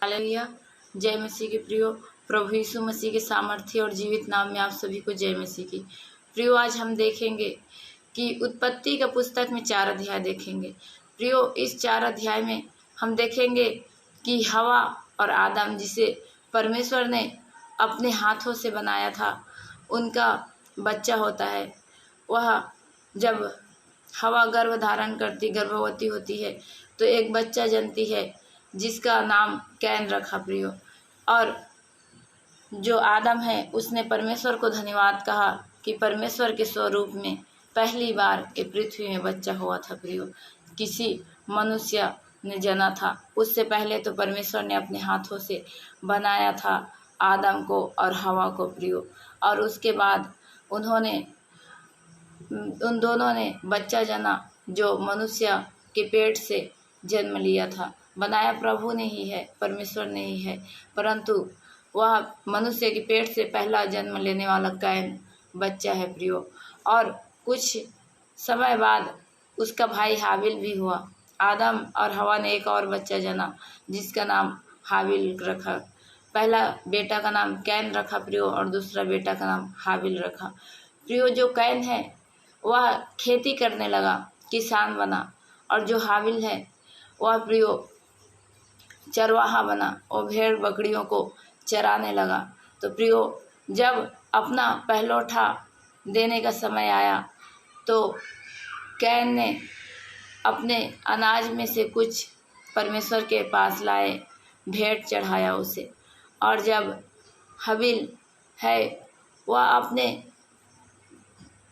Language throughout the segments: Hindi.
हालेलुया। जय मसीह के प्रियो, प्रभु यीशु मसीह के सामर्थ्य और जीवित नाम में आप सभी को जय मसीह की। प्रियो, आज हम देखेंगे कि उत्पत्ति का पुस्तक में 4 अध्याय देखेंगे। प्रियो, इस 4 अध्याय में हम देखेंगे कि हवा और आदम, जिसे परमेश्वर ने अपने हाथों से बनाया था, उनका बच्चा होता है। वह जब हवा गर्भ धारण करती, गर्भवती होती है, तो एक बच्चा जन्मती है जिसका नाम कैन रखा प्रियो। और जो आदम है, उसने परमेश्वर को धन्यवाद कहा कि परमेश्वर के स्वरूप में पहली बार ये पृथ्वी में बच्चा हुआ था प्रियो। किसी मनुष्य ने जना था। उससे पहले तो परमेश्वर ने अपने हाथों से बनाया था आदम को और हवा को प्रियो। और उसके बाद उन दोनों ने बच्चा जना, जो मनुष्य के पेट से जन्म लिया था। बनाया प्रभु ने ही है, परमेश्वर ने ही है, परंतु वह मनुष्य के पेट से पहला जन्म लेने वाला कैन बच्चा है प्रियो। और कुछ समय बाद उसका भाई हाबिल भी हुआ। आदम और हवा ने एक और बच्चा जना जिसका नाम हाबिल रखा। पहला बेटा का नाम कैन रखा प्रियो और दूसरा बेटा का नाम हाबिल रखा प्रियो। जो कैन है वह खेती करने लगा, किसान बना, और जो हाबिल है वह प्रियो चरवाहा बना और भेड़ बकरियों को चराने लगा। तो प्रियो, जब अपना पहलौठा देने का समय आया तो कैन ने अपने अनाज में से कुछ परमेश्वर के पास लाए, भेंट चढ़ाया उसे। और जब हाबिल है वह अपने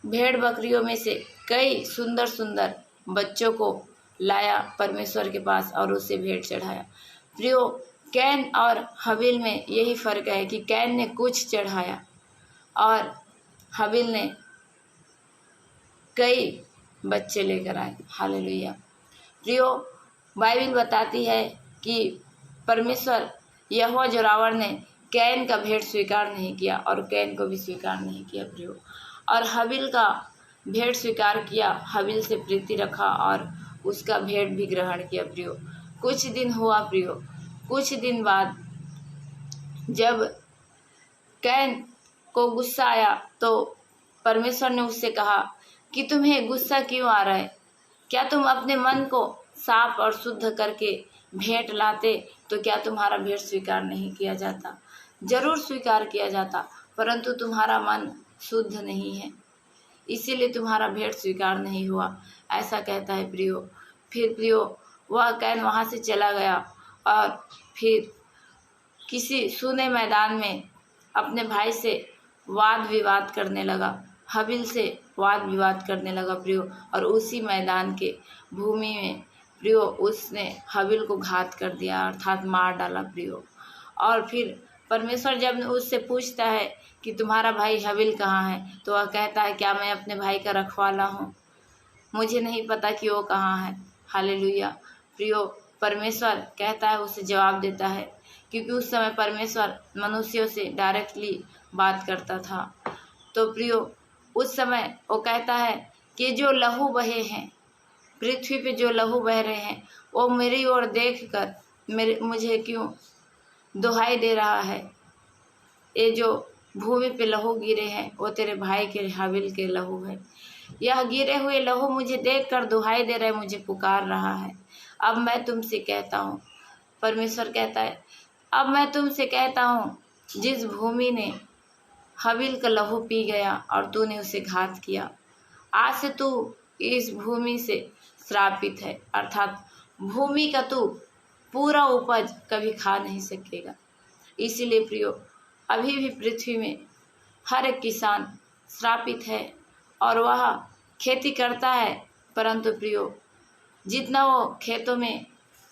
भेड़ बकरियों में से कई सुंदर सुंदर बच्चों को लाया परमेश्वर के पास और उसे भेंट चढ़ाया प्रियो। कैन और हाबिल में यही फर्क है कि कैन ने कुछ चढ़ाया और हाबिल ने कई बच्चे लेकर आए। हालेलुया। प्रियो, बाइबल बताती है कि परमेश्वर यहोवा जोरावर ने कैन का भेंट स्वीकार नहीं किया और कैन को भी स्वीकार नहीं किया प्रियो। और हाबिल का भेंट स्वीकार किया, हाबिल से प्रीति रखा और उसका भेंट भी ग्रहण किया प्रियो। कुछ दिन हुआ प्रियो। कुछ दिन बाद जब कैन को गुस्सा आया तो परमेश्वर ने उससे कहा कि तुम्हें गुस्सा क्यों आ रहा है? क्या तुम अपने मन को साफ और शुद्ध करके भेंट लाते तो क्या तुम्हारा भेंट स्वीकार नहीं किया जाता? जरूर स्वीकार किया जाता, परंतु तुम्हारा मन शुद्ध नहीं है, इसीलिए तुम्हारा भेंट स्वीकार नहीं हुआ, ऐसा कहता है प्रियो। फिर प्रियो, वह कैन वहाँ से चला गया और फिर किसी सूने मैदान में अपने भाई से वाद विवाद करने लगा, हाबिल से वाद विवाद करने लगा प्रियो। और उसी मैदान के भूमि में प्रियो उसने हाबिल को घात कर दिया, अर्थात मार डाला प्रियो। और फिर परमेश्वर जब उससे पूछता है कि तुम्हारा भाई हाबिल कहाँ है, तो वह कहता है, क्या मैं अपने भाई का रखवाला हूँ? मुझे नहीं पता कि वो कहाँ है। हालेलुया। प्रियो, परमेश्वर कहता है, उसे जवाब देता है, क्योंकि उस समय परमेश्वर मनुष्यों से डायरेक्टली बात करता था। तो प्रियो, उस समय वो कहता है कि जो लहू बहे हैं, पृथ्वी पे जो लहू बह रहे हैं, वो मेरी ओर देखकर मुझे क्यों दुहाई दे रहा है? ये जो भूमि पे लहू गिरे हैं वो तेरे भाई के हाबिल के लहू है। यह गिरे हुए लहू मुझे देखकर दुहाई दे रहे, मुझे पुकार रहा है। अब मैं तुमसे कहता हूँ, परमेश्वर कहता है, अब मैं तुमसे कहता हूँ, जिस भूमि ने हाबिल का लहू पी गया और तूने उसे घात किया, आज से तू इस भूमि से श्रापित है, अर्थात भूमि का तू पूरा उपज कभी खा नहीं सकेगा। इसीलिए प्रियो, अभी भी पृथ्वी में हर एक किसान श्रापित है और वह खेती करता है, परंतु प्रियो, जितना वो खेतों में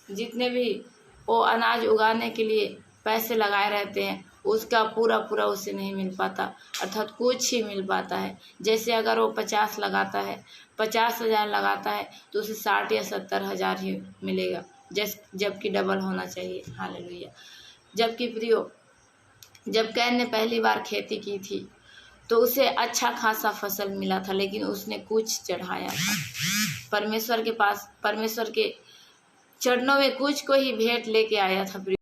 जितने भी वो अनाज उगाने के लिए पैसे लगाए रहते हैं, उसका पूरा पूरा उसे नहीं मिल पाता, अर्थात कुछ ही मिल पाता है। जैसे अगर वो 50 लगाता है, 50,000 लगाता है, तो उसे 60 या 70,000 ही मिलेगा, जबकि डबल होना चाहिए। हालेलुया। जबकि प्रियो, जब कैन ने पहली बार खेती की थी तो उसे अच्छा खासा फसल मिला था, लेकिन उसने कुछ चढ़ाया था परमेश्वर के पास। परमेश्वर के चरणों में कुछ को ही भेंट लेके आया था प्रियो।